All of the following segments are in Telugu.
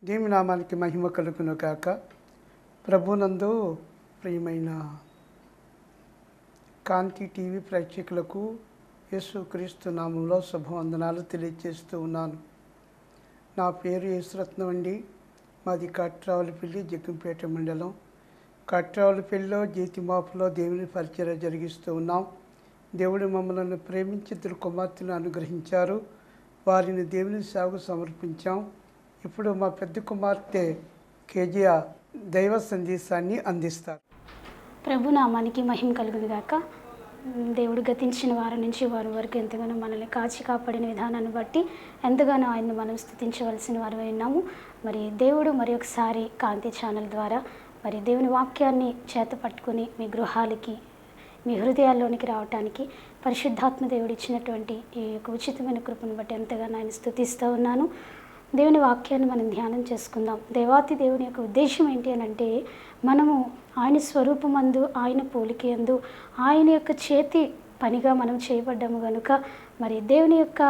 దేవుని నామానికి మహిమ కలుగును గాక. ప్రభునందు ప్రియమైన కాంతి టీవీ ప్రేక్షకులకు యేసుక్రీస్తు నామంలో శుభవందనాలు తెలియజేస్తూ ఉన్నాను. నా పేరు యేసురత్నం అండి. మాది కట్రావులపల్లి, జగ్గంపేట మండలం. కట్రావులపల్లిలో జ్యోతిమాపులో దేవుని పరిచర్య జరిగిస్తూ ఉన్నాం. దేవుడు మమ్మల్ని ప్రేమించి ఇద్దరు కుమార్తెను అనుగ్రహించారు. వారిని దేవుని సేవకు సమర్పించాం. ఇప్పుడు మా పెద్ద కుమార్తె కేజియా దైవ సందేశాన్ని అందిస్తారు. ప్రభు నామానికి మహిమ కలుగును గాక. దేవుడు గతించిన వారి నుంచి వారి వరకు ఎంతగానో మనల్ని కాచి కాపాడిన విధానాన్ని బట్టి ఎంతగానో ఆయన్ని మనం స్తుతించవలసిన వారు ఉన్నాము. మరి దేవుడు మరి ఒకసారి కాంతి ఛానల్ ద్వారా మరి దేవుని వాక్యాన్ని చేత పట్టుకుని మీ గృహాలకి, మీ హృదయాల్లోనికి రావటానికి పరిశుద్ధాత్మ దేవుడు ఇచ్చినటువంటి ఈ యొక్క ఉచితమైన కృపను బట్టి ఎంతగానో ఆయన స్తుతిస్తూ ఉన్నాను. దేవుని వాక్యాన్ని మనం ధ్యానం చేసుకుందాం. దేవాతి దేవుని యొక్క ఉద్దేశం ఏంటి అని అంటే, మనము ఆయన స్వరూపమందు, ఆయన పోలికయందు, ఆయన యొక్క చేతి పనిగా మనం చేయబడ్డాము కనుక మరి దేవుని యొక్క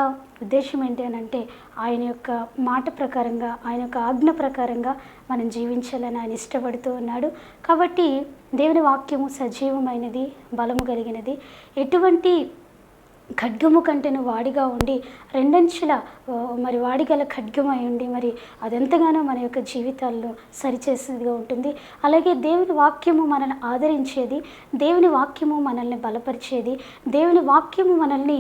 ఉద్దేశం ఏంటి అని అంటే, ఆయన యొక్క మాట ప్రకారంగా, ఆయన యొక్క ఆజ్ఞ ప్రకారంగా మనం జీవించాలని ఆయన ఇష్టపడుతూ ఉన్నాడు. కాబట్టి దేవుని వాక్యము సజీవమైనది, బలము కలిగినది. ఎటువంటి ఖడ్గము కంటేను వాడిగా ఉండి రెండంచుల మరి వాడిగల ఖడ్గమై ఉండి మరి అదెంతగానో మన యొక్క జీవితాల్లో సరిచేసేదిగా ఉంటుంది. అలాగే దేవుని వాక్యము మనల్ని ఆదరించేది, దేవుని వాక్యము మనల్ని బలపరిచేది, దేవుని వాక్యము మనల్ని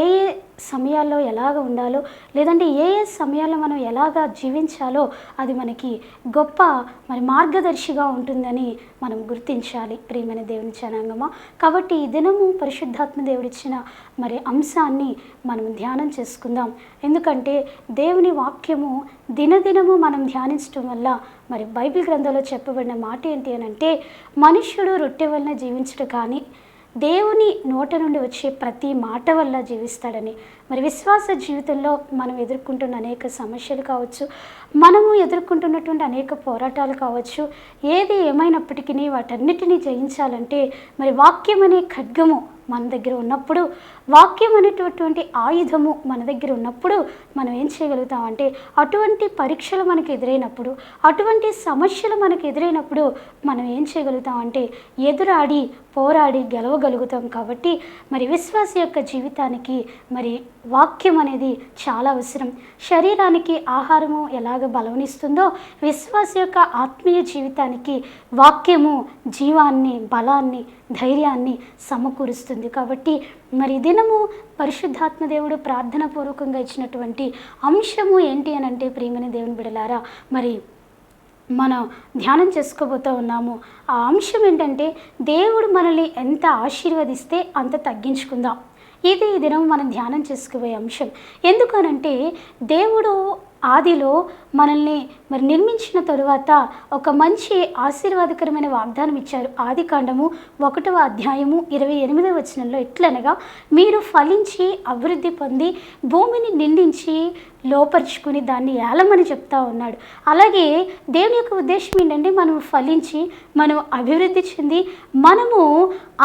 ఏ ఏ సమయాల్లో ఎలాగ ఉండాలో, లేదంటే ఏ ఏ సమయాల్లో మనం ఎలాగా జీవించాలో అది మనకి గొప్ప మరి మార్గదర్శిగా ఉంటుందని మనం గుర్తించాలి ప్రియమైన దేవుని జనాంగమా. కాబట్టి ఈ దినము పరిశుద్ధాత్మ దేవుడిచ్చిన మరి అంశాన్ని మనం ధ్యానం చేసుకుందాం. ఎందుకంటే దేవుని వాక్యము దినదినము మనం ధ్యానించడం వల్ల మరి బైబిల్ గ్రంథంలో చెప్పబడిన మాట ఏంటి అని అంటే, మనుష్యుడు రొట్టె వలన జీవించడు కానీ దేవుని నోట నుండి వచ్చే ప్రతి మాట వల్ల జీవిస్తాడని. మరి విశ్వాస జీవితంలో మనం ఎదుర్కొంటున్న అనేక సమస్యలు కావచ్చు, మనము ఎదుర్కొంటున్నటువంటి అనేక పోరాటాలు కావచ్చు, ఏది ఏమైనప్పటికీ వాటన్నిటినీ జయించాలంటే మరి వాక్యం అనే ఖడ్గము మన దగ్గర ఉన్నప్పుడు, వాక్యం అనేటటువంటి ఆయుధము మన దగ్గర ఉన్నప్పుడు మనం ఏం చేయగలుగుతామంటే, అటువంటి పరీక్షలు మనకు ఎదురైనప్పుడు, అటువంటి సమస్యలు మనకు ఎదురైనప్పుడు మనం ఏం చేయగలుగుతామంటే ఎదురాడి పోరాడి గెలవగలుగుతాం. కాబట్టి మరి విశ్వాస యొక్క జీవితానికి మరి వాక్యం అనేది చాలా అవసరం. శరీరానికి ఆహారము ఎలాగ బలవనిస్తుందో, విశ్వాస యొక్క ఆత్మీయ జీవితానికి వాక్యము జీవాన్ని, బలాన్ని, ధైర్యాన్ని సమకూరుస్తుంది. కాబట్టి మరి దినము పరిశుద్ధాత్మ దేవుడు ప్రార్థనాపూర్వకంగా ఇచ్చినటువంటి అంశము ఏంటి అని అంటే, ప్రియమైన దేవుని బిడలారా, మరి మనం ధ్యానం చేసుకోబోతూ ఉన్నాము. ఆ అంశం ఏంటంటే, దేవుడు మనల్ని ఎంత ఆశీర్వదిస్తే అంత తగ్గించుకుందాం. ఇది ఈ దినం మనం ధ్యానం చేసుకోబోయే అంశం. ఎందుకనంటే, దేవుడు ఆదిలో మనల్ని మరి నిర్మించిన తరువాత ఒక మంచి ఆశీర్వాదకరమైన వాగ్దానం ఇచ్చారు. ఆది కాండము 1వ అధ్యాయము 28వ వచనంలో ఎట్లనగా, మీరు ఫలించి అభివృద్ధి పొంది భూమిని నిండించి లోపరుచుకుని దాన్ని ఏలమని చెప్తా ఉన్నాడు. అలాగే దేవుని యొక్క ఉద్దేశం ఏంటంటే, మనం ఫలించి, మనం అభివృద్ధి చెంది, మనము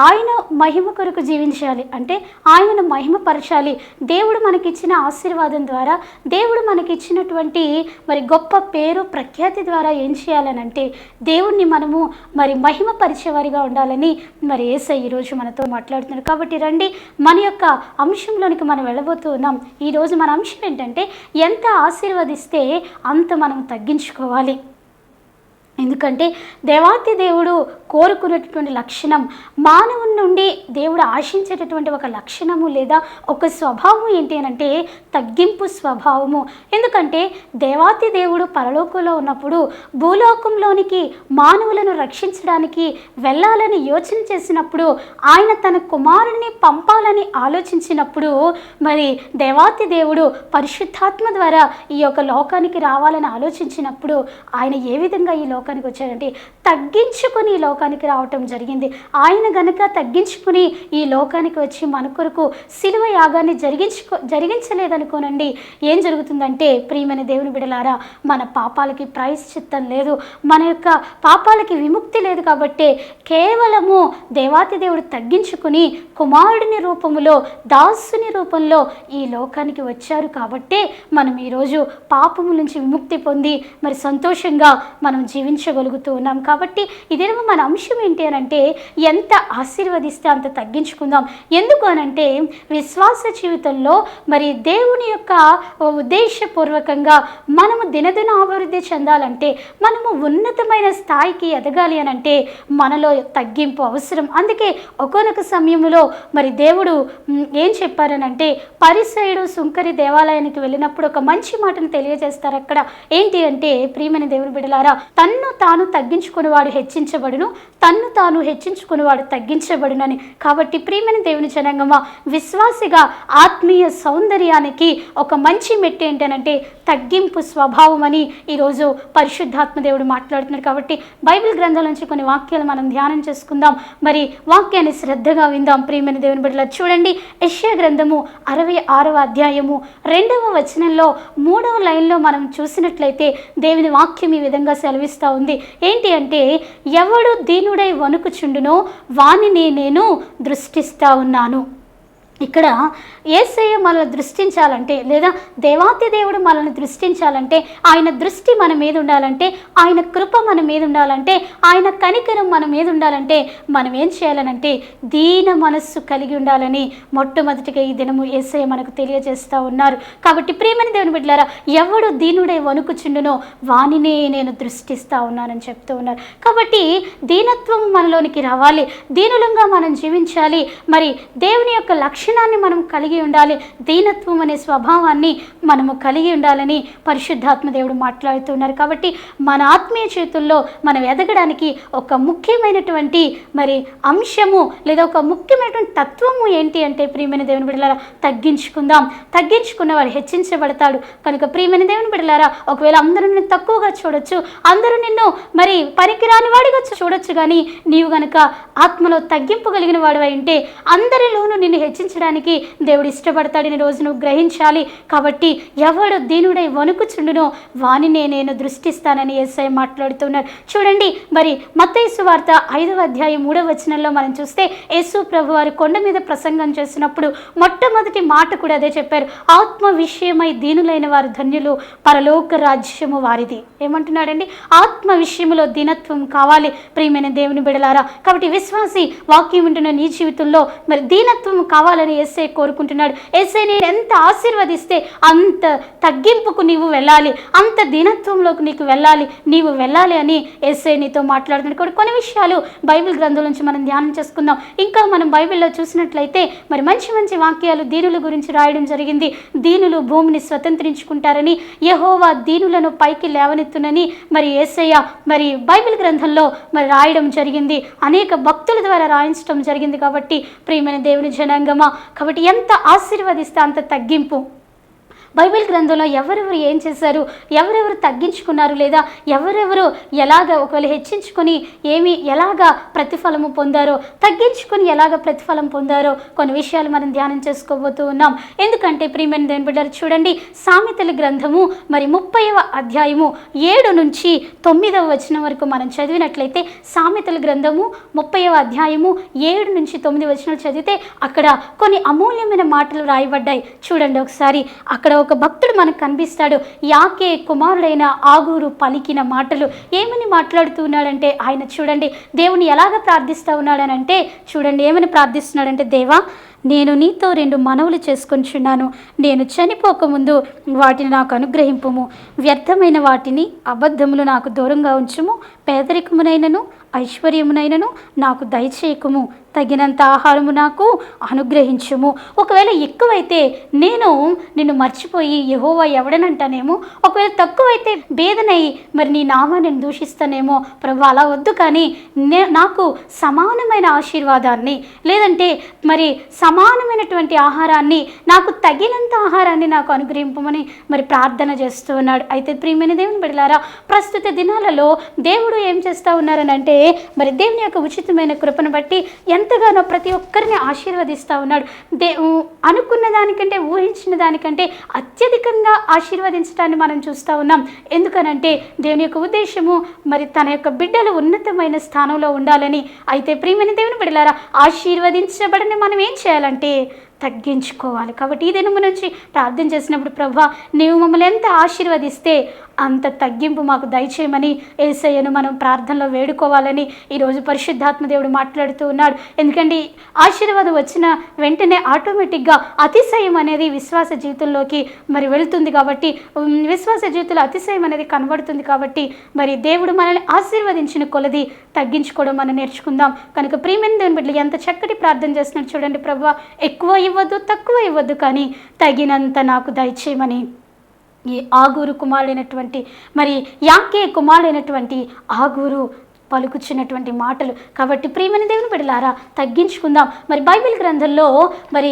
ఆయన మహిమ కొరకు జీవించాలి. అంటే ఆయనను మహిమపరచాలి. దేవుడు మనకిచ్చిన ఆశీర్వాదం ద్వారా, దేవుడు మనకిచ్చినటువంటి మరి గొప్ప పేరు ప్రఖ్యాతి ద్వారా ఏం చేయాలనంటే, దేవుణ్ణి మనము మరి మహిమపరిచేవారిగా ఉండాలని మరి యేసయ్య ఈరోజు మనతో మాట్లాడుతున్నారు. కాబట్టి రండి, మన యొక్క అంశంలోనికి మనం వెళ్ళబోతూ ఉన్నాం. ఈరోజు మన అంశం ఏంటంటే, ఎంత ఆశీర్వదిస్తే అంత మనం తగ్గించుకోవాలి. ఎందుకంటే దేవాతి దేవుడు కోరుకునేటటువంటి లక్షణం, మానవుని నుండి దేవుడు ఆశించేటటువంటి ఒక లక్షణము లేదా ఒక స్వభావం ఏంటి అని అంటే తగ్గింపు స్వభావము. ఎందుకంటే దేవాతి దేవుడు పరలోకంలో ఉన్నప్పుడు భూలోకంలోనికి మానవులను రక్షించడానికి వెళ్ళాలని యోచన చేసినప్పుడు, ఆయన తన కుమారుని పంపాలని ఆలోచించినప్పుడు, మరి దేవాతి దేవుడు పరిశుద్ధాత్మ ద్వారా ఈ యొక్క లోకానికి రావాలని ఆలోచించినప్పుడు ఆయన ఏ విధంగా ఈ లోకానికి లోకానికి వచ్చాడంటే తగ్గించుకొని ఈ లోకానికి రావటం జరిగింది. ఆయన గనక తగ్గించుకుని ఈ లోకానికి వచ్చి మన కొరకు శిలువ యాగాన్ని జరిగించలేదనుకోనండి, ఏం జరుగుతుందంటే ప్రియమైన దేవుని బిడ్డలారా, మన పాపాలకి ప్రాయశ్చిత్తం లేదు, మన యొక్క పాపాలకి విముక్తి లేదు. కాబట్టి కేవలము దేవాతి దేవుడు తగ్గించుకుని కుమారుడిని రూపంలో, దాసుని రూపంలో ఈ లోకానికి వచ్చారు. కాబట్టే మనం ఈరోజు పాపము నుంచి విముక్తి పొంది మరి సంతోషంగా మనం జీవించగలుగుతూ ఉన్నాం. కాబట్టి ఇదేమో మన అంశం ఏంటి అని అంటే, ఎంత ఆశీర్వదిస్తే అంత తగ్గించుకుందాం. ఎందుకు అనంటే విశ్వాస జీవితంలో మరి దేవుని యొక్క ఉద్దేశపూర్వకంగా మనము దినదిన అభివృద్ధి చెందాలంటే, మనము ఉన్నతమైన స్థాయికి ఎదగాలి అని అంటే మనలో తగ్గింపు అవసరం. అందుకే ఒక్కొక్క సమయంలో మరి దేవుడు ఏం చెప్పారనంటే, పరిసయుడు సుంకరి దేవాలయానికి వెళ్ళినప్పుడు ఒక మంచి మాటను తెలియజేస్తారు. అక్కడ ఏంటి అంటే, ప్రియమైన దేవుని బిడ్డలారా, తన్ను తాను తగ్గించుకునేవాడు హెచ్చించబడును, తన్ను తాను హెచ్చించుకునేవాడు తగ్గించబడునని. కాబట్టి ప్రియమైన దేవుని జనాంగమా, విశ్వాసిగా ఆత్మీయ సౌందర్యానికి ఒక మంచి మెట్టు ఏంటనంటే తగ్గింపు స్వభావం అని ఈరోజు పరిశుద్ధాత్మ దేవుడు మాట్లాడుతున్నారు. కాబట్టి బైబిల్ గ్రంథం నుంచి కొన్ని వాక్యాలు మనం ధ్యానం చేసుకుందాం. మరి వాక్యాన్ని శ్రద్ధగా విందాం. ప్రియమైన దేవుని బిడ్డలారా, చూడండి, యెషయా గ్రంథము 66వ అధ్యాయము 2వ వచనంలో 3వ లైన్లో మనం చూసినట్లయితే దేవుని వాక్యం ఈ విధంగా సెలవిస్తూ ఉంది. ఏంటి అంటే, ఎవడు దీనుడై వణుకుచుండునో వానిని నేను దృష్టిస్తా ఉన్నాను. ఇక్కడ యేసయ్య మనల్ని దృష్టించాలంటే, లేదా దేవాతి దేవుడు మనల్ని దృష్టించాలంటే, ఆయన దృష్టి మన మీద ఉండాలంటే, ఆయన కృప మన మీద ఉండాలంటే, ఆయన కనికరం మన మీద ఉండాలంటే మనం ఏం చేయాలనంటే దీన మనస్సు కలిగి ఉండాలని మొట్టమొదటిగా ఈ దినము యేసయ్య మనకు తెలియజేస్తూ ఉన్నారు. కాబట్టి ప్రియమైన దేవుని బిడ్డలారా, ఎవడు దీనుడై వణుకుచుండునో వానినే నేను దృష్టిస్తా ఉన్నానని చెప్తూ ఉన్నారు. కాబట్టి దీనత్వం మనలోనికి రావాలి, దీనులంగా మనం జీవించాలి. మరి దేవుని యొక్క లక్ష్యాన్ని మనం కలిగి ఉండాలి, దీనత్వం అనే స్వభావాన్ని మనము కలిగి ఉండాలని పరిశుద్ధాత్మ దేవుడు మాట్లాడుతున్నారు. కాబట్టి మన ఆత్మీయ జీవితంలో మనం ఎదగడానికి ఒక ముఖ్యమైనటువంటి మరి అంశము లేదా ఒక ముఖ్యమైనటువంటి తత్వము ఏంటి అంటే, ప్రియమైన దేవుని బిడ్డలారా, తగ్గించుకుందాం. తగ్గించుకున్నవాడు హెచ్చించబడతాడు. కనుక ప్రియమైన దేవుని బిడ్డలారా, ఒకవేళ అందరూ నిన్ను తక్కువగా చూడొచ్చు, అందరూ నిన్ను మరి పనికిరాని వాడిగా చూడొచ్చు, కానీ నీవు గనుక ఆత్మలో తగ్గింపు కలిగిన వాడు అంటే అందరిలోనూ నిన్ను హెచ్చించడానికి దేవుడు ఇష్టపడతాడని రోజు నువ్వు గ్రహించాలి. కాబట్టి ఎవడు దీనుడై వణుకుచుండునో వానినే నేను దృష్టిస్తానని యేసయ్య మాట్లాడుతున్నారు. చూడండి, మరి మత్తయి సువార్త 5వ అధ్యాయం 3వ వచనంలో మనం చూస్తే, యేసు ప్రభు వారు కొండ మీద ప్రసంగం చేసినప్పుడు మొట్టమొదటి మాట కూడా అదే చెప్పారు, ఆత్మ విషయమై దీనులైన వారు ధన్యులు, పరలోక రాజ్యము వారిది. ఏమంటున్నాడండి? ఆత్మ విషయంలో దీనత్వం కావాలి ప్రియమైన దేవుని బిడలారా. కాబట్టి విశ్వాసి వాక్యం వింటున్న నీ జీవితంలో మరి దీనత్వం కావాలని యేసయ్య కోరుకుంటున్నాడు. యేసయ్య నేను ఎంత ఆశీర్వదిస్తే అంత తగ్గింపుకు నీవు వెళ్ళాలి, అంత దీనత్వంలోకి నీకు నీవు వెళ్ళాలి అని యేసయ్య నీతో మాట్లాడుతున్నాడు. కాబట్టి కొన్ని విషయాలు బైబిల్ గ్రంథం నుంచి మనం ధ్యానం చేసుకుందాం. ఇంకా మనం బైబిల్లో చూసినట్లయితే మరి మంచి మంచి వాక్యాలు దీనుల గురించి రాయడం జరిగింది. దీనులు భూమిని స్వతంత్రించుకుంటారని, యెహోవా దీనులను పైకి లేవనెత్తునని మరి యేసయ్య మరి బైబిల్ గ్రంథంలో మరి రాయడం జరిగింది. అనేక భక్తుల ద్వారా రాయించడం జరిగింది. కాబట్టి ప్రియమైన దేవుని జనాంగమా, కాబట్టి ఎంత ఆశీర్వదిస్తే అంత తగ్గింపు. బైబిల్ గ్రంథంలో ఎవరెవరు ఏం చేశారు, ఎవరెవరు తగ్గించుకున్నారు, లేదా ఎవరెవరు ఎలాగ ఒకవేళ హెచ్చించుకొని ఎలాగా ప్రతిఫలము పొందారో, తగ్గించుకొని ఎలాగ ప్రతిఫలం పొందారో కొన్ని విషయాలు మనం ధ్యానం చేసుకోబోతూ ఉన్నాం. ఎందుకంటే ప్రియమైన దేవుని బిడ్డలారా, చూడండి, సామెతల గ్రంథము మరి 30వ అధ్యాయము 7 నుంచి 9వ వచనం వరకు మనం చదివినట్లయితే, సామెతల గ్రంథము 30వ అధ్యాయము 7 నుంచి 9 వచనాలు చదివితే అక్కడ కొన్ని అమూల్యమైన మాటలు రాయబడ్డాయి. చూడండి ఒకసారి, అక్కడ ఒక భక్తుడు మనకు కనిపిస్తాడు. యాకే కుమారుడైన ఆగూరు పలికిన మాటలు ఏమని మాట్లాడుతున్నాడంటే, ఆయన చూడండి దేవుని ఎలాగ ప్రార్థిస్తూ ఉన్నాడనంటే, చూడండి ఏమని ప్రార్థిస్తున్నాడంటే, దేవా, నేను నీతో 2 మనవులు చేసుకొనిచున్నాను, నేను చనిపోకముందు వాటిని నాకు అనుగ్రహింపుము, వ్యర్థమైన వాటిని అబద్ధములు నాకు దూరంగా ఉంచుము, పేదరికమునైనను ఐశ్వర్యమునైనను నాకు దయచేయకుము, తగినంత ఆహారము నాకు అనుగ్రహించుము. ఒకవేళ ఎక్కువైతే నేను నిన్ను మర్చిపోయి యెహోవా ఎవడనంటానేమో, ఒకవేళ తక్కువైతే భేదనై మరి నీ నామాన్ని దూషిస్తానేమో. ప్రభు అలా వద్దు, కానీ నాకు సమానమైన ఆశీర్వాదాన్ని, లేదంటే మరి సమానమైనటువంటి ఆహారాన్ని, నాకు తగినంత ఆహారాన్ని నాకు అనుగ్రహింపమని మరి ప్రార్థన చేస్తూ ఉన్నాడు. అయితే ప్రియమైన దేవుని బిడ్డలారా, ప్రస్తుత దినాలలో దేవుడు ఏం చేస్తూ ఉన్నారనంటే, మరి దేవుని యొక్క ఉచితమైన కృపను బట్టి ఎంతగానో ప్రతి ఒక్కరిని ఆశీర్వదిస్తూ ఉన్నాడు. అనుకున్న దానికంటే, ఊహించిన దానికంటే అత్యధికంగా ఆశీర్వదించడాన్ని మనం చూస్తూ ఉన్నాం. ఎందుకనంటే దేవుని యొక్క ఉద్దేశము మరి తన యొక్క బిడ్డలు ఉన్నతమైన స్థానంలో ఉండాలని. అయితే ప్రియమైన దేవుని బిడ్డలారా, ఆశీర్వదించబడని మనం ఏం చేయాలంటే తగ్గించుకోవాలి. కాబట్టి ఈ దినము నుంచి ప్రార్థన చేసినప్పుడు, ప్రభువా నీవు మమ్మల్ని ఎంత ఆశీర్వదిస్తే అంత తగ్గింపు మాకు దయచేయమని యేసయ్యను మనం ప్రార్థనలో వేడుకోవాలని ఈరోజు పరిశుద్ధాత్మ దేవుడు మాట్లాడుతూ ఉన్నాడు. ఎందుకంటే ఆశీర్వాదం వచ్చిన వెంటనే ఆటోమేటిక్గా అతిశయం అనేది విశ్వాస జీవితంలోకి మరి వెళుతుంది. కాబట్టి విశ్వాస జీవితంలో అతిశయం అనేది కనబడుతుంది. కాబట్టి మరి దేవుడు మనల్ని ఆశీర్వదించిన కొలది తగ్గించుకోవడం మనం నేర్చుకుందాం. కనుక ప్రియమైన దేవుని బిడ్డలు ఎంత చక్కటి ప్రార్థన చేస్తున్నట్టు చూడండి. ప్రభువా ఎక్కువ ఇవ్వద్దు, తక్కువ ఇవ్వద్దు, కానీ తగినంత నాకు దయచేయమని ఈ ఆగూరు కుమారుడైనటువంటి మరి యాకే కుమారుడైనటువంటి ఆగూరు పలుకుచున్నటువంటి మాటలు. కాబట్టి ప్రియమైన దేవుని బిడ్డలారా, తగ్గించుకుందాం. మరి బైబిల్ గ్రంథంలో మరి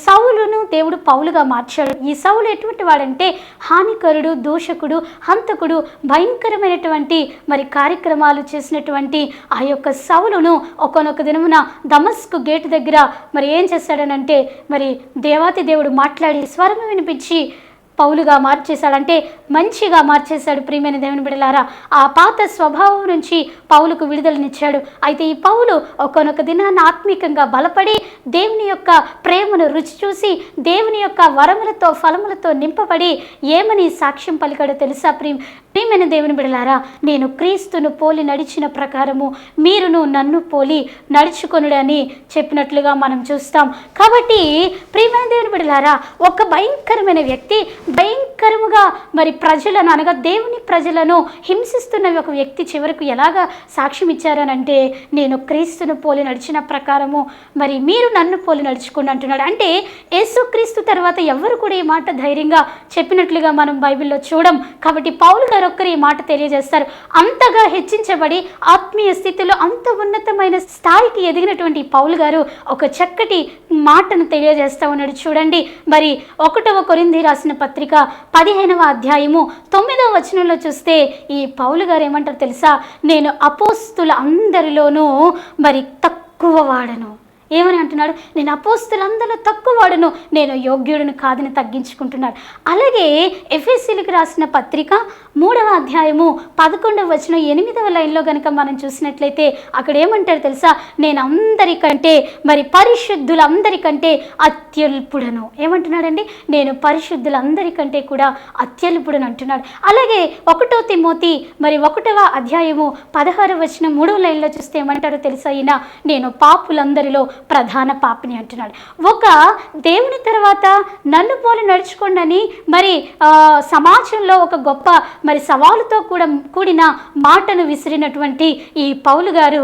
సౌలును దేవుడు పౌలుగా మార్చాడు. ఈ సౌలు ఎటువంటి వాడంటే హానికరుడు, దూషకుడు, హంతకుడు, భయంకరమైనటువంటి మరి కార్యక్రమాలు చేసినటువంటి ఆ యొక్క సౌలును ఒక్కొక్క దినమున దమస్కు గేటు దగ్గర మరి ఏం చేశాడనంటే, మరి దేవాతి దేవుడు మాట్లాడి స్వరం వినిపించి పౌలుగా మార్చేశాడు, అంటే మంచిగా మార్చేశాడు. ప్రియమైన దేవుని బిడ్డలారా, ఆ పాత స్వభావం నుంచి పౌలుకు విడుదలనిచ్చాడు. అయితే ఈ పౌలు ఒక్కొక్క దినాన్ని ఆత్మీకంగా బలపడి దేవుని యొక్క ప్రేమను రుచి చూసి దేవుని యొక్క వరములతో ఫలములతో నింపబడి ఏమని సాక్ష్యం పలికాడో తెలుసా? ప్రియమైన దేవుని బిడ్డలారా, నేను క్రీస్తును పోలి నడిచిన ప్రకారము మీరును నన్ను పోలి నడుచుకొనుడని చెప్పినట్లుగా మనం చూస్తాం. కాబట్టి ప్రియమైన దేవుని బిడ్డలారా, ఒక భయంకరమైన వ్యక్తి భయంకరముగా మరి ప్రజలను అనగా దేవుని ప్రజలను హింసిస్తున్న ఒక వ్యక్తి చివరకు ఎలాగా సాక్ష్యం ఇచ్చారనంటే, నేను క్రీస్తును పోలి నడిచిన ప్రకారము మరి మీరు నన్ను పోలి నడుచుకోండి అంటున్నాడు. అంటే యేసుక్రీస్తు తర్వాత ఎవరు కూడా ఈ మాట ధైర్యంగా చెప్పినట్లుగా మనం బైబిల్లో చూడం. కాబట్టి పౌలు గారు ఒక్కరు ఈ మాట తెలియజేస్తారు. అంతగా హెచ్చించబడి ఆత్మీయ స్థితిలో అంత ఉన్నతమైన స్థాయికి ఎదిగినటువంటి పౌలు గారు ఒక చక్కటి మాటను తెలియజేస్తూ ఉన్నాడు. చూడండి, మరి 1 కొరింథీ రాసిన పత్రిక 15వ అధ్యాయము 9వ వచనంలో చూస్తే ఈ పౌలు గారు ఏమంటారు తెలుసా? నేను అపోస్తుల అందరిలోనూ మరి తక్కువ వాడను. ఏమని అంటున్నాడు? నేను అపోస్తులందరిలో తక్కువ వాడును, నేను యోగ్యుడును కాదని తగ్గించుకుంటున్నాడు. అలాగే ఎఫెసీయులకు రాసిన పత్రిక 3వ అధ్యాయము 11వ వచనం 8వ లైన్లో కనుక మనం చూసినట్లయితే అక్కడ ఏమంటారు తెలుసా? నేను అందరికంటే మరి పరిశుద్ధులందరికంటే అత్యల్పుడను. ఏమంటున్నాడండి? నేను పరిశుద్ధులందరికంటే కూడా అత్యల్పుడను అంటున్నాడు. అలాగే 1 తిమోతి మరి 1వ అధ్యాయము 16వ వచనం 3వ లైన్లో చూస్తే ఏమంటారో తెలుసా? ఈయన నేను పాపులందరిలో ప్రధాన పాపిని అంటున్నాడు. ఒక దేవుని తర్వాత నన్ను పోలి నడుచుకోండి మరి సమాజంలో ఒక గొప్ప మరి సవాలుతో కూడిన మాటను విసిరినటువంటి ఈ పౌలు గారు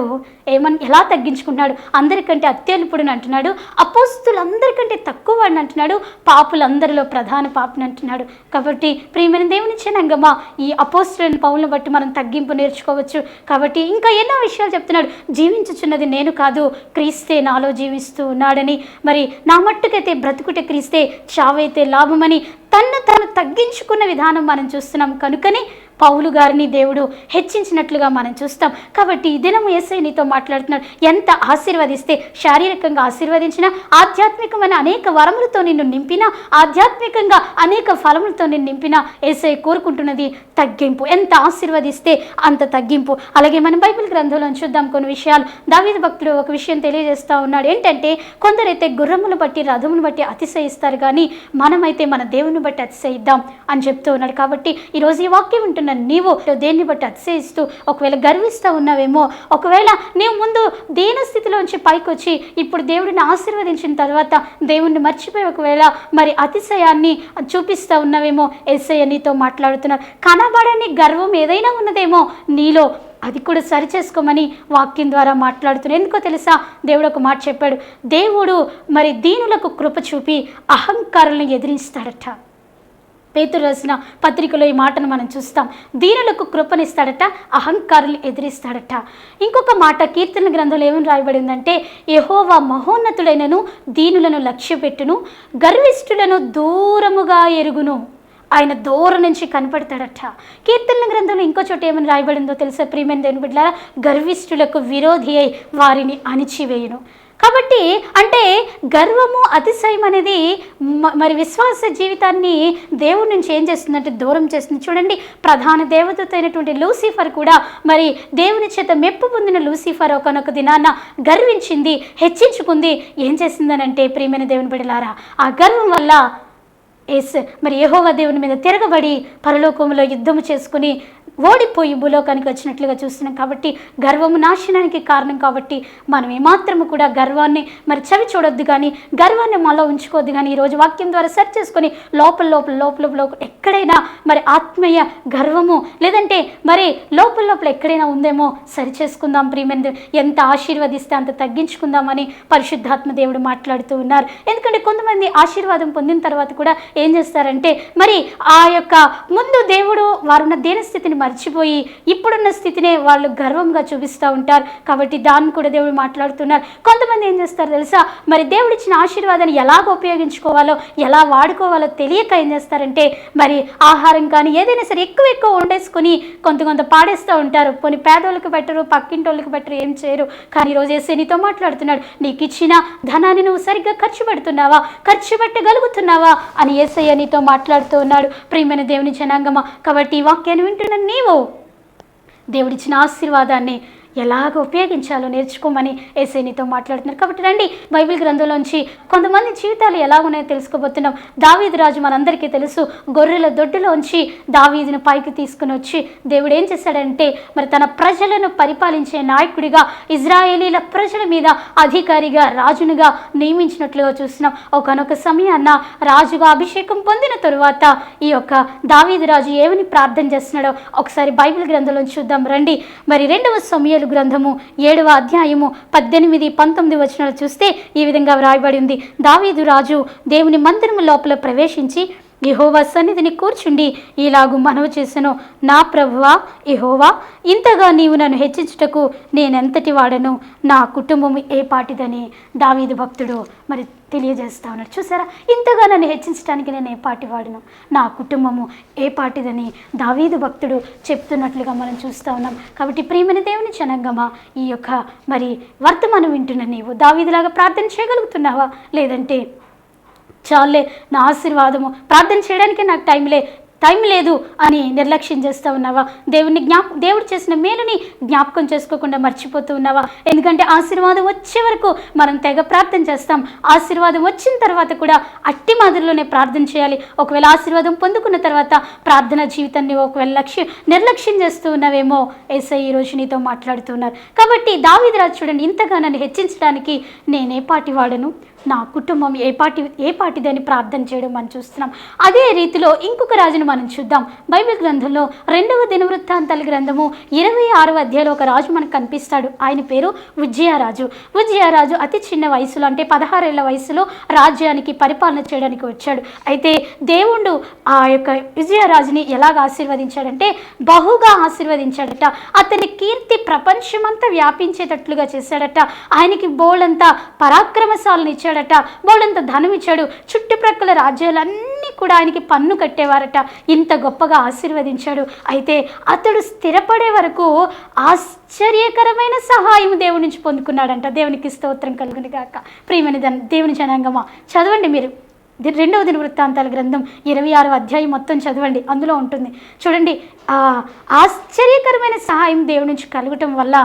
ఎలా తగ్గించుకున్నాడు? అందరికంటే అత్యల్పుడిని అంటున్నాడు, అపోస్తులందరికంటే తక్కువ వాడిని అంటున్నాడు, పాపులందరిలో ప్రధాన పాపిని అంటున్నాడు. కాబట్టి ప్రియమైన దేవుని జనాంగమా, ఈ అపోస్తులైన పౌలను బట్టి మనం తగ్గింపు నేర్చుకోవచ్చు. కాబట్టి ఇంకా ఎన్నో విషయాలు చెప్తున్నాడు. జీవించుచున్నది నేను కాదు, క్రీస్తే నాలో జీవిస్తూ ఉన్నాడని, మరి నా మట్టుకైతే బ్రతుకుటే క్రీస్తే, చావైతే లాభమని తను తగ్గించుకున్న విధానం మనం చూస్తున్నాం. కనుకనే పౌలు గారిని దేవుడు హెచ్చించినట్లుగా మనం చూస్తాం. కాబట్టి ఈ దినము యేసయ్య నీతో మాట్లాడుతున్నాడు. ఎంత ఆశీర్వదిస్తే, శారీరకంగా ఆశీర్వదించిన, ఆధ్యాత్మికమైన అనేక వరములతో నిన్ను నింపిన, ఆధ్యాత్మికంగా అనేక ఫలములతో నిన్ను నింపిన యేసయ్య కోరుకుంటున్నది తగ్గింపు. ఎంత ఆశీర్వదిస్తే అంత తగ్గింపు. అలాగే మనం బైబిల్ గ్రంథంలో చూద్దాం కొన్ని విషయాలు. దావీదు భక్తుడు ఒక విషయం తెలియజేస్తూ ఉన్నాడు. ఏంటంటే, కొందరైతే గుర్రమును బట్టి రథమును బట్టి అతిశయిస్తారు, కానీ మనమైతే మన దేవుని బట్టి అతిశయిద్దాం అని చెప్తూ ఉన్నాడు. కాబట్టి ఈరోజు ఈ వాక్యం ఉంటున్న నీవు దేన్ని బట్టి అతిశయిస్తూ ఒకవేళ గర్విస్తూ ఉన్నావేమో, ఒకవేళ నీవు ముందు దీన స్థితిలోంచి పైకి వచ్చి ఇప్పుడు దేవుడిని ఆశీర్వదించిన తర్వాత దేవుణ్ణి మర్చిపోయి ఒకవేళ మరి అతిశయాన్ని చూపిస్తూ ఉన్నావేమో, యేసయ్య నీతో మాట్లాడుతున్నారు. కనబడని గర్వం ఏదైనా ఉన్నదేమో నీలో, అది కూడా సరి చేసుకోమని వాక్యం ద్వారా మాట్లాడుతున్నాను. ఎందుకో తెలుసా, దేవుడు ఒక మాట చెప్పాడు, దేవుడు మరి దీనులకు కృప చూపి అహంకారులను ఎదిరిస్తాడట. పేతురు రాసిన పత్రికలో ఈ మాటను మనం చూస్తాం. దీనులకు కృపనిస్తాడట, అహంకారులు ఎదిరిస్తాడట. ఇంకొక మాట కీర్తన గ్రంథంలో ఏమని రాయబడిందంటే, యెహోవా మహోన్నతుడైనను దీనులను లక్ష్యపెట్టును, గర్విష్ఠులను దూరముగా ఎరుగును. ఆయన దూరం నుంచి కనపడతాడట. కీర్తన గ్రంథంలో ఇంకో చోట ఏమని రాయబడిందో తెలుసా ప్రియమైన దేవుని బిడ్డలారా, గర్విష్ఠులకు విరోధి అయి వారిని అణిచివేయును. కాబట్టి అంటే గర్వము అతిశయం అనేది మరి విశ్వాస జీవితాన్ని దేవుడి నుంచి ఏం చేస్తుందంటే దూరం చేస్తుంది. చూడండి, ప్రధాన దేవదూత అయినటువంటి లూసిఫర్ కూడా మరి దేవుని చేత మెప్పు పొందిన లూసిఫర్ ఒకనొక దినాన గర్వించింది, హెచ్చించుకుంది. ఏం చేసిందనంటే ప్రియమైన దేవుని బిడ్డలారా, ఆ గర్వం వల్ల మరి యెహోవా దేవుని మీద తిరగబడి పరలోకంలో యుద్ధము చేసుకుని ఓడిపోయి భూలోకానికి వచ్చినట్లుగా చూస్తున్నాం. కాబట్టి గర్వము నాశనానికి కారణం. కాబట్టి మనం ఏమాత్రము కూడా గర్వాన్ని మరి చవి చూడొద్దు, కానీ గర్వాన్ని మాలో ఉంచుకోవద్దు. కానీ ఈరోజు వాక్యం ద్వారా సెర్చ్ చేసుకొని లోపల ఎక్కడైనా మరి ఆత్మీయ గర్వము లేదంటే మరి లోపల ఎక్కడైనా ఉందేమో సరి చేసుకుందాం. ప్రియమైన ఎంత ఆశీర్వదిస్తే అంత తగ్గించుకుందామని పరిశుద్ధాత్మ దేవుడు మాట్లాడుతూ ఉన్నారు. ఎందుకంటే కొంతమంది ఆశీర్వాదం పొందిన తర్వాత కూడా ఏం చేస్తారంటే మరి ఆ యొక్క ముందు దేవుడు వారున్న దీనస్థితిని మర్చిపోయి ఇప్పుడున్న స్థితినే వాళ్ళు గర్వంగా చూపిస్తూ ఉంటారు. కాబట్టి దాన్ని కూడా దేవుడు మాట్లాడుతున్నారు. కొంతమంది ఏం చేస్తారు తెలుసా, మరి దేవుడిచ్చిన ఆశీర్వాదాన్ని ఎలాగ ఉపయోగించుకోవాలో ఎలా వాడుకోవాలో తెలియక ఏం చేస్తారంటే మరి ఆహారం కానీ ఏదైనా సరే ఎక్కువ వండేసుకొని కొంత పాడేస్తూ ఉంటారు. పోనీ పేదోళ్ళకి పెట్టరు, పక్కింటోళ్ళకి పెట్టరు, ఏం చేయరు. కానీ ఈరోజు యేసయ్య నీతో మాట్లాడుతున్నాడు, నీకు ఇచ్చిన ధనాన్ని నువ్వు సరిగ్గా ఖర్చు పెడుతున్నావా, ఖర్చు పెట్టగలుగుతున్నావా అని యేసయ్య నీతో మాట్లాడుతూ ఉన్నాడు. ప్రియమైన దేవుని జనాంగమా, కాబట్టి ఈ వాక్యాన్ని వింటున్న నీవు దేవుడిచ్చిన ఆశీర్వాదాన్ని ఎలాగ ఉపయోగించాలో నేర్చుకోమని యేసయ్య నీతో మాట్లాడుతున్నారు. కాబట్టి రండి, బైబిల్ గ్రంథంలోంచి కొంతమంది జీవితాలు ఎలా ఉన్నాయో తెలుసుకోబోతున్నాం. దావీదు రాజు మనందరికీ తెలుసు, గొర్రెల దొడ్డులోంచి దావీదును పైకి తీసుకుని వచ్చి దేవుడు ఏం చేశాడంటే మరి తన ప్రజలను పరిపాలించే నాయకుడిగా, ఇజ్రాయేలీల ప్రజల మీద అధికారిగా, రాజునుగా నియమించినట్లుగా చూస్తున్నాం. ఒకనొక సమయాన్న రాజుగా అభిషేకం పొందిన తరువాత ఈ యొక్క దావీదు రాజు ఏమని ప్రార్థన చేస్తున్నాడో ఒకసారి బైబిల్ గ్రంథంలో చూద్దాం రండి. మరి 2వ సమూయేలు గ్రంథము 7వ అధ్యాయము 18-19 వచనాలు చూస్తే ఈ విధంగా వ్రాయబడి ఉంది. దావీదు రాజు దేవుని మందిరము లోపల ప్రవేశించి యెహోవా సన్నిధిని కూర్చుండి ఇలాగు మనవి చేసెను, నా ప్రభువా యెహోవా, ఇంతగా నీవు నన్ను హెచ్చించుటకు నేనెంతటి వాడను, నా కుటుంబము ఏ పాటిదని దావీదు భక్తుడు మరి తెలియజేస్తా ఉన్నాడు. చూసారా, ఇంతగా నన్ను హెచ్చించడానికి నేను ఏ పాటి వాడను, నా కుటుంబము ఏ పాటిదని దావీదు భక్తుడు చెప్తున్నట్లుగా మనం చూస్తూ ఉన్నాం. కాబట్టి ప్రియమైన దేవుని జనాంగమా, ఈ యొక్క మరి వర్తమానం వింటున్న నీవు దావీదులాగా ప్రార్థన చేయగలుగుతున్నావా, లేదంటే చాలే నా ఆశీర్వాదము ప్రార్థన చేయడానికే నాకు టైం లేదు అని నిర్లక్ష్యం చేస్తూ ఉన్నావా, దేవుడు చేసిన మేలుని జ్ఞాపకం చేసుకోకుండా మర్చిపోతూ ఉన్నావా? ఎందుకంటే ఆశీర్వాదం వచ్చే వరకు మనం తెగ ప్రార్థన చేస్తాం, ఆశీర్వాదం వచ్చిన తర్వాత కూడా అట్టి మాదిరిలోనే ప్రార్థన చేయాలి. ఒకవేళ ఆశీర్వాదం పొందుకున్న తర్వాత ప్రార్థన జీవితాన్ని ఒకవేళ నిర్లక్ష్యం చేస్తూ ఉన్నావేమో యేసయ్య ఈరోజు నీతో మాట్లాడుతున్నారు. కాబట్టి దావీదు రాజు చూడండి, ఇంతగా నన్ను హెచ్చించడానికి నేనే పాటి వాడను, నా కుటుంబం ఏ పాటిదని ప్రార్థన చేయడం మనం చూస్తున్నాం. అదే రీతిలో ఇంకొక రాజును మనం చూద్దాం. బైబిల్ గ్రంథంలో 2వ దినవృత్తాంతాల గ్రంథము 26వ అధ్యాయంలో ఒక రాజు మనకు కనిపిస్తాడు. ఆయన పేరు ఉజ్జియారాజు. ఉజ్జియారాజు అతి చిన్న వయసులో, అంటే 16 ఏళ్ల వయసులో రాజ్యానికి పరిపాలన చేయడానికి వచ్చాడు. అయితే దేవుడు ఆ యొక్క ఉజ్జియారాజుని ఎలాగ ఆశీర్వదించాడంటే బహుగా ఆశీర్వదించాడట. అతని కీర్తి ప్రపంచమంతా వ్యాపించేటట్లుగా చేశాడట. ఆయనకి బోళ్ళంతా పరాక్రమశాలను ఇచ్చాడట, బోళ్ళంత ధనం ఇచ్చాడు. చుట్టుప్రక్కల రాజ్యాలన్నీ కూడా ఆయనకి పన్ను కట్టేవారట. ఇంత గొప్పగా ఆశీర్వదించాడు. అయితే అతడు స్థిరపడే వరకు ఆశ్చర్యకరమైన సహాయం దేవుడి నుంచి పొందుకున్నాడంట. దేవునికి స్తోత్రం కలుగును గాక. ప్రియమైన దేవుని జనాంగమా, చదవండి మీరు 2వ దినవృత్తాంతాల గ్రంథం 26వ అధ్యాయం మొత్తం చదవండి, అందులో ఉంటుంది. చూడండి, ఆశ్చర్యకరమైన సహాయం దేవుడి నుంచి కలగటం వల్ల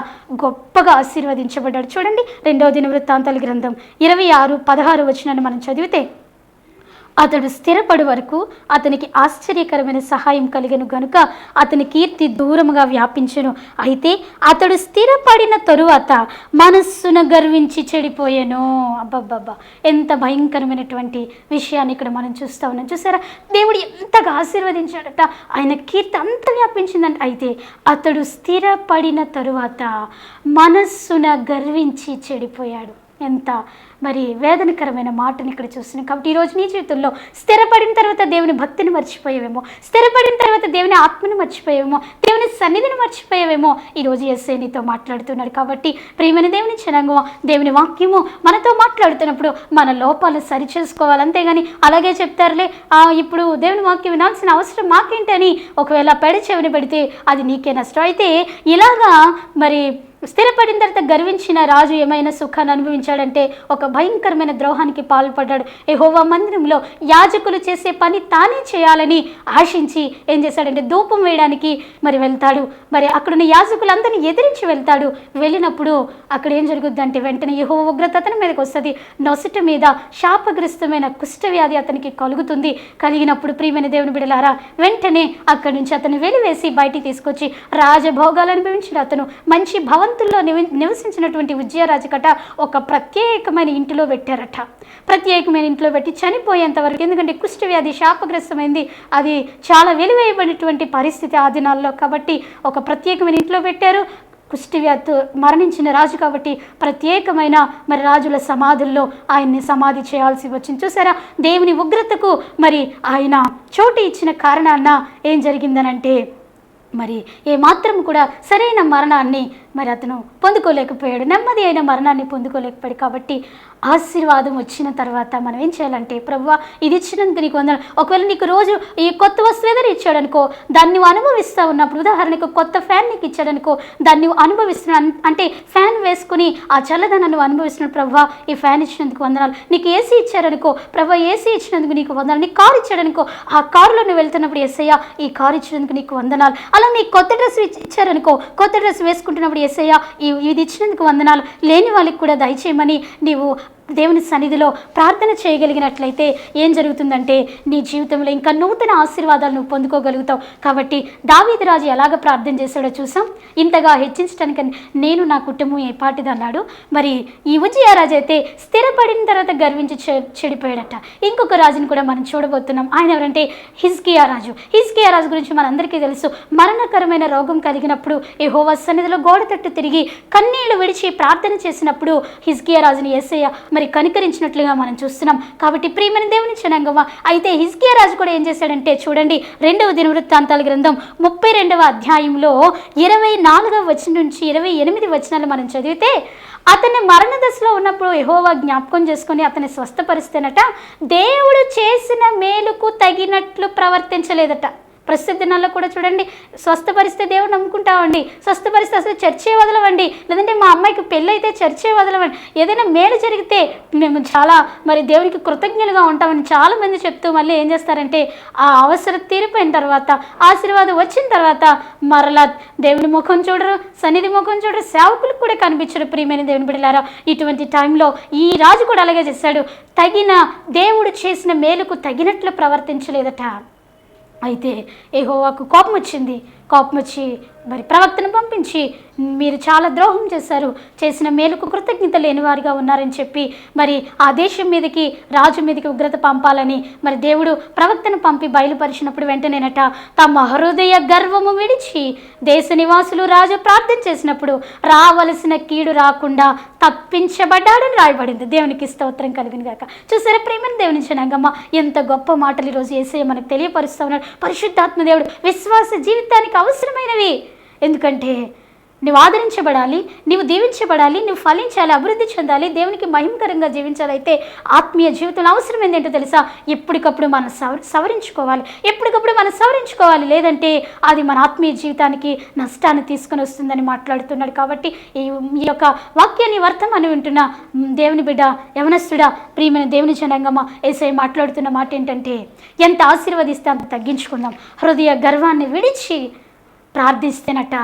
గొప్పగా ఆశీర్వదించబడ్డాడు. చూడండి, 2వ దినవృత్తాంతాల గ్రంథం 26:16 వచనాన్ని మనం చదివితే, అతడు స్థిరపడు వరకు అతనికి ఆశ్చర్యకరమైన సహాయం కలిగను గనుక అతని కీర్తి దూరముగా వ్యాపించెను. అయితే అతడు స్థిరపడిన తరువాత మనస్సున గర్వించి చెడిపోయాను. అబ్బబ్బబ్బా, ఎంత భయంకరమైనటువంటి విషయాన్ని ఇక్కడ మనం చూస్తూ ఉన్నాం. చూసారా, దేవుడు ఎంతగా ఆశీర్వదించాడట, ఆయన కీర్తి అంత వ్యాపించిందంట. అయితే అతడు స్థిరపడిన తరువాత మనస్సున గర్వించి చెడిపోయాడు. ఎంత మరి వేదనకరమైన మాటని ఇక్కడ చూస్తున్నాం. కాబట్టి ఈరోజు నీ జీవితంలో స్థిరపడిన తర్వాత దేవుని భక్తిని మర్చిపోయేవేమో, స్థిరపడిన తర్వాత దేవుని ఆత్మని మర్చిపోయేవేమో, దేవుని సన్నిధిని మర్చిపోయేవేమో. ఈరోజు యేసయ్య నీతో మాట్లాడుతున్నాడు. కాబట్టి ప్రియమైన దేవుని జనాంగమా, దేవుని వాక్యము మనతో మాట్లాడుతున్నప్పుడు మన లోపాలు సరిచేసుకోవాలి. అంతేగాని అలాగే చెప్తారులే, ఇప్పుడు దేవుని వాక్యం వినాల్సిన అవసరం మాకేంటని ఒకవేళ చెవిని పెడితే అది నీకే నష్టం. అయితే ఇలాగా మరి స్థిరపడిన తర్వాత గర్వించిన రాజు ఏమైనా సుఖాన్ని అనుభవించాడంటే ఒక భయంకరమైన ద్రోహానికి పాల్పడ్డాడు. యెహోవా మందిరంలో యాజకులు చేసే పని తానే చేయాలని ఆశించి ఏం చేశాడంటే ధూపం వేయడానికి మరి వెళ్తాడు. మరి అక్కడున్న యాజకులందరినీ ఎదిరించి వెళ్తాడు. వెళ్ళినప్పుడు అక్కడ ఏం జరుగుద్దంటే వెంటనే యెహోవా ఉగ్రత అతని మీదకి వస్తుంది. నొసట మీద శాపగ్రస్తమైన కుష్ఠవ్యాధి అతనికి కలుగుతుంది. కలిగినప్పుడు ప్రియమైన దేవుని బిడ్డలారా, వెంటనే అక్కడి నుంచి అతను వెలివేసి బయటికి తీసుకొచ్చి రాజభోగాలు అనుభవించిన అతను మంచి భవంతుల్లో నివసించినటువంటి ఉజ్జియా కట ఒక ప్రత్యేకమైన ఇంటిలో పెట్టారట. ప్రత్యేకమైన ఇంట్లో పెట్టి చనిపోయేంత వరకు, ఎందుకంటే కుష్ఠవ్యాధి శాపగ్రస్తమైంది, అది చాలా వెలివేయబడినటువంటి పరిస్థితి ఆ దినాల్లో. కాబట్టి ఒక ప్రత్యేకమైన ఇంట్లో పెట్టారు. కుష్ఠవ్యాధితో మరణించిన రాజు కాబట్టి ప్రత్యేకమైన మరి రాజుల సమాధుల్లో ఆయన్ని సమాధి చేయాల్సి వచ్చింది. చూసారా, దేవుని ఉగ్రతకు మరి ఆయన చోటు ఇచ్చిన కారణాన ఏం జరిగిందనంటే మరి ఏమాత్రం కూడా సరైన మరణాన్ని మరి అతను పొందుకోలేకపోయాడు, నెమ్మది అయిన మరణాన్ని పొందుకోలేకపోయాడు. కాబట్టి ఆశీర్వాదం వచ్చిన తర్వాత మనం ఏం చేయాలంటే, ప్రభువా ఇది ఇచ్చినందుకు నీకు వందనాలు. ఒకవేళ నీకు రోజు ఈ కొత్త వస్తువు ఏదైనా ఇచ్చాడనుకో, దాన్ని నువ్వు అనుభవిస్తూ ఉన్నప్పుడు, ఉదాహరణకు కొత్త ఫ్యాన్ నీకు ఇచ్చాడనుకో, దాన్ని నువ్వు అనుభవిస్తున్నావు అంటే ఫ్యాన్ వేసుకుని ఆ చల్లదనాన్ని నువ్వు అనుభవిస్తున్నాడు. ప్రభువా ఈ ఫ్యాన్ ఇచ్చినందుకు వందనాలు. నీకు ఏసీ ఇచ్చారనుకో, ప్రభువా ఏసీ ఇచ్చినందుకు నీకు వందనాలు. నీకు కారు ఇచ్చాడనుకో, ఆ కారులో నువ్వు వెళ్తున్నప్పుడు యేసయ్యా ఈ కారు ఇచ్చినందుకు నీకు వందనాలు. అలా నీకు కొత్త డ్రెస్ ఇచ్చారనుకో, కొత్త డ్రెస్ వేసుకుంటున్నప్పుడు యేసయ్యా ఇది ఇచ్చినందుకు వందనాలు. లేని వాళ్ళకి కూడా దయచేయమని నీవు దేవుని సన్నిధిలో ప్రార్థన చేయగలిగినట్లయితే ఏం జరుగుతుందంటే నీ జీవితంలో ఇంకా నూతన ఆశీర్వాదాలు నువ్వు పొందుకోగలుగుతావు. కాబట్టి దావీదు రాజు ఎలాగ ప్రార్థన చేశాడో చూసాం. ఇంతగా హెచ్చించడానికి నేను నా కుటుంబం ఏ పాటిది అన్నాడు. మరి ఈ ఉజ్జియా రాజు అయితే స్థిరపడిన తర్వాత గర్వించి చెడిపోయాడట. ఇంకొక రాజుని కూడా మనం చూడబోతున్నాం. ఆయన ఎవరంటే హిజ్కియా రాజు. హిజ్కియా రాజు గురించి మనందరికీ తెలుసు. మరణకరమైన రోగం కలిగినప్పుడు యెహోవా సన్నిధిలో గోడ తట్టు తిరిగి కన్నీళ్లు విడిచి ప్రార్థన చేసినప్పుడు హిజ్కియా రాజుని యేసయ్య మరి కనికరించినట్లుగా మనం చూస్తున్నాం. కాబట్టి ప్రియమైన దేవుని జనాంగమా, అయితే హిజ్కియా రాజు కూడా ఏం చేశాడంటే చూడండి, 2వ దినవృత్తాంతాల గ్రంథం 32వ అధ్యాయంలో 24వ వచనం నుంచి 28 వచనాలు మనం చదివితే, అతని మరణ దశలో ఉన్నప్పుడు యెహోవా జ్ఞాపకం చేసుకొని అతన్ని స్వస్థపరిస్తేనట దేవుడు చేసిన మేలుకు తగినట్లు ప్రవర్తించలేదట. ప్రస్తుత దినాల్లో కూడా చూడండి, స్వస్థపరిస్తే దేవుడు నమ్ముకుంటామండి, స్వస్థపరిస్తే అసలు చర్చే వదలవండి, లేదంటే మా అమ్మాయికి పెళ్ళి అయితే చర్చే వదలవండి, ఏదైనా మేలు జరిగితే మేము చాలా మరి దేవునికి కృతజ్ఞులుగా ఉంటామని చాలామంది చెప్తూ మళ్ళీ ఏం చేస్తారంటే ఆ అవసరం తీరిపోయిన తర్వాత, ఆశీర్వాదం వచ్చిన తర్వాత మరలా దేవుని ముఖం చూడరు, సన్నిధి ముఖం చూడరు, సేవకులకు కూడా కనిపించరు. ప్రియమైన దేవుని బిడ్డలారా, ఇటువంటి టైంలో ఈ రాజు కూడా అలాగే చేశాడు. దేవుడు చేసిన మేలుకు తగినట్లు ప్రవర్తించలేదట. అయితే యెహోవాకు కోపం వచ్చింది. కోపం వచ్చి మరి ప్రవక్తను పంపించి మీరు చాలా ద్రోహం చేశారు, చేసిన మేలుకు కృతజ్ఞత లేని వారిగా ఉన్నారని చెప్పి మరి ఆ దేశం మీదకి, రాజు మీదకి ఉగ్రత పంపాలని మరి దేవుడు ప్రవక్తను పంపి బయలుపరిచినప్పుడు వెంటనేనట తమ హృదయ గర్వము విడిచి దేశ నివాసులు రాజు ప్రార్థన చేసినప్పుడు రావలసిన కీడు రాకుండా తప్పించబడ్డాడని రాయబడింది. దేవునికి స్తోత్రం కలిగిన గాక. చూసారా ప్రేమను దేవుని జనాంగమ్మ, ఎంత గొప్ప మాటలు ఈరోజు యేసయ్య మనకు తెలియపరుస్తూ ఉన్నాడు. పరిశుద్ధాత్మ దేవుడు విశ్వాస జీవితానికి అవసరమైనవి. ఎందుకంటే నువ్వు ఆదరించబడాలి, నువ్వు దీవించబడాలి, నువ్వు ఫలించాలి, అభివృద్ధి చెందాలి, దేవునికి మహిమకరంగా జీవించాలైతే ఆత్మీయ జీవితంలో అవసరం ఏంటంటే తెలుసా, ఎప్పటికప్పుడు మనం సవరించుకోవాలి, ఎప్పటికప్పుడు మనం సవరించుకోవాలి. లేదంటే అది మన ఆత్మీయ జీవితానికి నష్టాన్ని తీసుకొని వస్తుందని మాట్లాడుతున్నాడు. కాబట్టి ఈ యొక్క వాక్యాన్ని వర్తమానం వింటున్న దేవుని బిడ్డ, యవనస్తుడా, ప్రియమైన దేవుని జనాంగమా, యేసయ్య మాట్లాడుతున్న మాట ఏంటంటే ఎంత ఆశీర్వదిస్తే అంత తగ్గించుకుందాం. హృదయ గర్వాన్ని విడిచి ప్రార్థిస్తేనట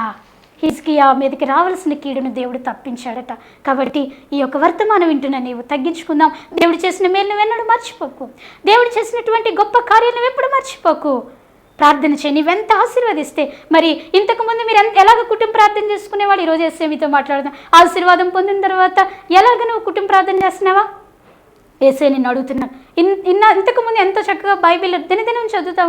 హిజ్కియా మీదకి రావాల్సిన కీడును దేవుడు తప్పించాడట. కాబట్టి ఈ యొక్క వర్తమానం వింటున్న నీవు తగ్గించుకుందాం. దేవుడు చేసిన మేలు నువ్వెన్నడూ మర్చిపోకు. దేవుడు చేసినటువంటి గొప్ప కార్యాలు నువ్వెప్పుడు మర్చిపోకు. ప్రార్థన చేయి. నీవెంత ఆశీర్వదిస్తే, మరి ఇంతకుముందు మీరు ఎలాగ కుటుంబ ప్రార్థన చేసుకునేవాడు, ఈరోజు వేస్తే మీతో మాట్లాడదాం. ఆశీర్వాదం పొందిన తర్వాత ఎలాగ నువ్వు కుటుంబ ప్రార్థన చేస్తున్నావా? వేసే నిన్ను అడుగుతున్నాను. ఇంతకుముందు ఎంతో చక్కగా బైబిల్ దినదినం చదువుతూ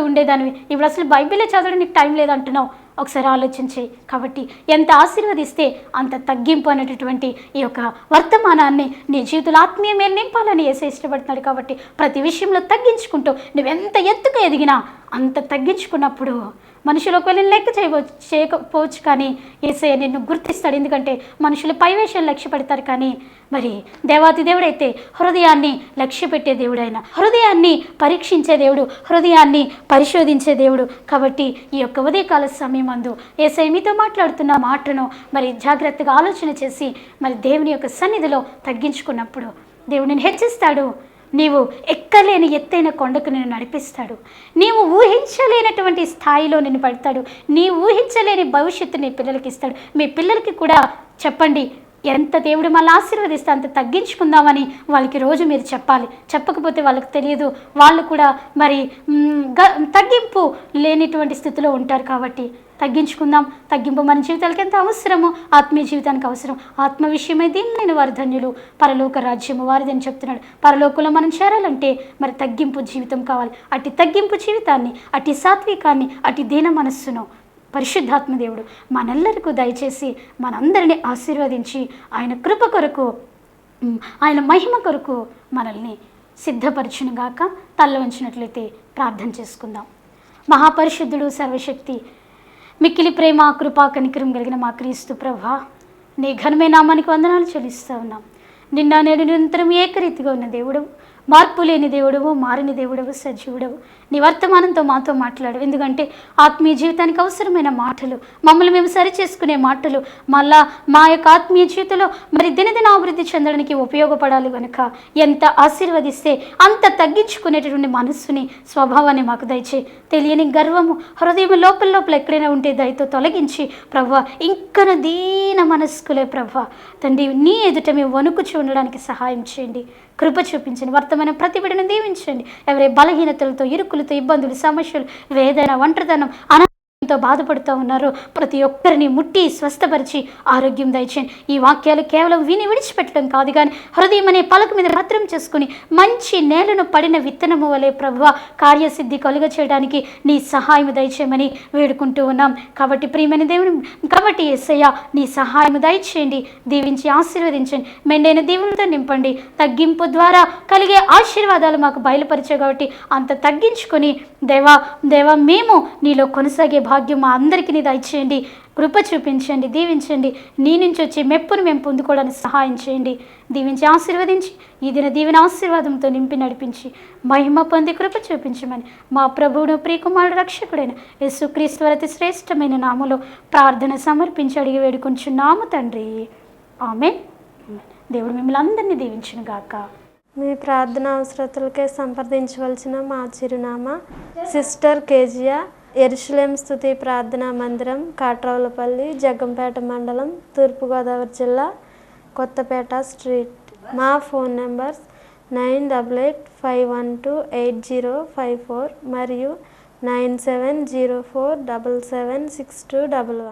ఉండేదానివి. ఇప్పుడు అసలు బైబిలే చదవడం నీకు టైం లేదంటున్నావు. ఒకసారి ఆలోచించి. కాబట్టి ఎంత ఆశీర్వదిస్తే అంత తగ్గింపు అనేటటువంటి ఈ యొక్క వర్తమానాన్ని నీ జీవితంలో ఆత్మీయ మేలు నింపాలని యేసు ఇష్టపడుతున్నాడు. కాబట్టి ప్రతి విషయంలో తగ్గించుకుంటూ నువ్వెంత ఎత్తుకు ఎదిగినా అంత తగ్గించుకున్నప్పుడు మనుషులకు వెళ్ళి లెక్క చేయకపోవచ్చు, కానీ యేసయ్య నిన్ను గుర్తిస్తాడు. ఎందుకంటే మనుషులు పైవేషాలు లక్ష్య పెడతారు, కానీ మరి దేవాతి దేవుడైతే హృదయాన్ని లక్ష్య పెట్టే దేవుడైన, హృదయాన్ని పరీక్షించే దేవుడు, హృదయాన్ని పరిశోధించే దేవుడు. కాబట్టి ఈ యొక్క ఉదయకాల సమయమందు యేసయ్య మీతో మాట్లాడుతున్న మాటను మరి జాగ్రత్తగా ఆలోచన చేసి మరి దేవుని యొక్క సన్నిధిలో తగ్గించుకున్నప్పుడు దేవుడు నిన్ను హెచ్చిస్తాడు. నీవు ఎక్కలేని ఎత్తైన కొండకు నిన్ను నడిపిస్తాడు. నీవు ఊహించలేనటువంటి స్థాయిలో నిన్ను పడతాడు. నీ ఊహించలేని భవిష్యత్తు నీ పిల్లలకి ఇస్తాడు. మీ పిల్లలకి కూడా చెప్పండి, ఎంత దేవుడు మళ్ళీ ఆశీర్వదిస్తే అంత తగ్గించుకుందామని వాళ్ళకి రోజు మీరు చెప్పాలి. చెప్పకపోతే వాళ్ళకి తెలియదు. వాళ్ళు కూడా మరి తగ్గింపు లేనిటువంటి స్థితిలో ఉంటారు. కాబట్టి తగ్గించుకుందాం. తగ్గింపు మన జీవితాలకు ఎంత అవసరమో ఆత్మీయ జీవితానికి అవసరం. ఆత్మ విషయమై దీనిని వారి ధన్యులు, పరలోక రాజ్యము వారిదని చెప్తున్నాడు. పరలోకంలో మనం చేరాలంటే మరి తగ్గింపు జీవితం కావాలి. అట్టి తగ్గింపు జీవితాన్ని, అట్టి సాత్వికాన్ని, అట్టి దీన మనస్సును పరిశుద్ధాత్మ దేవుడు మనందరికీ దయచేసి మనందరినీ ఆశీర్వదించి ఆయన కృప కొరకు, ఆయన మహిమ కొరకు మనల్ని సిద్ధపరచునుగాక. తల్ల వంచినట్లయితే ప్రార్థన చేసుకుందాం. మహాపరిశుద్ధుడు, సర్వశక్తి, మిక్కిలి ప్రేమ, కృపా, కనికరం కలిగిన మా క్రీస్తు ప్రభువా, నీ ఘనమైన నామానికి వందనాలు చెల్లిస్తూ ఉన్నాం. నిన్న నేడు నిరంతరం ఏకరీతిగా ఉన్న దేవుడు, మార్పు లేని దేవుడవు, మారిన దేవుడవు, సజీవుడవు. నీ వర్తమానంతో మాతో మాట్లాడు. ఎందుకంటే ఆత్మీయ జీవితానికి అవసరమైన మాటలు, మమ్మల్ని మేము సరిచేసుకునే మాటలు మళ్ళా మా యొక్క ఆత్మీయ జీవితంలో మరి దినదిన అభివృద్ధి చెందడానికి ఉపయోగపడాలి. కనుక ఎంత ఆశీర్వదిస్తే అంత తగ్గించుకునేటటువంటి మనస్సుని, స్వభావాన్ని మాకు దయచే. తెలియని గర్వము హృదయం లోపల ఎక్కడైనా ఉంటే దయతో తొలగించి ప్రభువా, ఇంకను దీన మనస్కులే ప్రభువా తండ్రి, నీ ఎదుట మేము వణుకుచూ ఉండడానికి సహాయం చేయండి. కృప చూపించండి. వర్తమానం ప్రతి బిడ్డను దీవించండి. ఎవరి బలహీనతలతో, ఇరుకులతో, ఇబ్బందులు, సమస్యలు, వేదన, ఒంటరితనం, అనారోగ్యంతో బాధపడుతూ ఉన్నారో ప్రతి ఒక్కరిని ముట్టి స్వస్థపరిచి ఆరోగ్యం దయచేయండి. ఈ వాక్యాలు కేవలం విని విడిచిపెట్టడం కాదు, కానీ హృదయం అనే పలక మీద భద్రం చేసుకుని మంచి నేలను పడిన విత్తనము వలె ప్రభువ కార్యసిద్ధి కలుగ చేయడానికి నీ సహాయం దయచేయమని వేడుకుంటూ ఉన్నాం. కాబట్టి ప్రియమైన దేవుని, కాబట్టి యేసయ్య నీ సహాయం దయచేయండి. దీవించి ఆశీర్వదించండి. మెండైన దీవులతో నింపండి. తగ్గింపు ద్వారా కలిగే ఆశీర్వాదాలు మాకు బయలుపరిచే కాబట్టి అంత తగ్గించుకొని దేవా మేము నీలో కొనసాగే భాగ్యం మా అందరికీ నీ దయచేయండి. కృప చూపించండి, దీవించండి. నీ నుంచి వచ్చే మెప్పును మేము పొందుకోవడానికి సహాయం చేయండి. దీవించి ఆశీర్వదించి ఈ దిన దీవెన ఆశీర్వాదంతో నింపి నడిపించి మహిమ పొంది కృప చూపించమని మా ప్రభువును, ప్రియకుమారుడు, రక్షకుడైన యేసుక్రీస్తు వారి అతి శ్రేష్టమైన నామములో ప్రార్థన సమర్పించి అడిగి వేడుకొంచున్నాము తండ్రి. ఆమేన్. దేవుడు మిమ్మల్ని అందరినీ దీవించును గాక. మీ ప్రార్థన అవసరతలకే సంప్రదించవలసిన మా చిరునామా సిస్టర్ కేజియా, యెరూషలేం స్తుతి ప్రార్థనా మందిరం, కాట్రావులపల్లి, జగ్గంపేట మండలం, తూర్పుగోదావరి జిల్లా, కొత్తపేట స్ట్రీట్. మా ఫోన్ నెంబర్స్ 9885128054 మరియు 9704776211.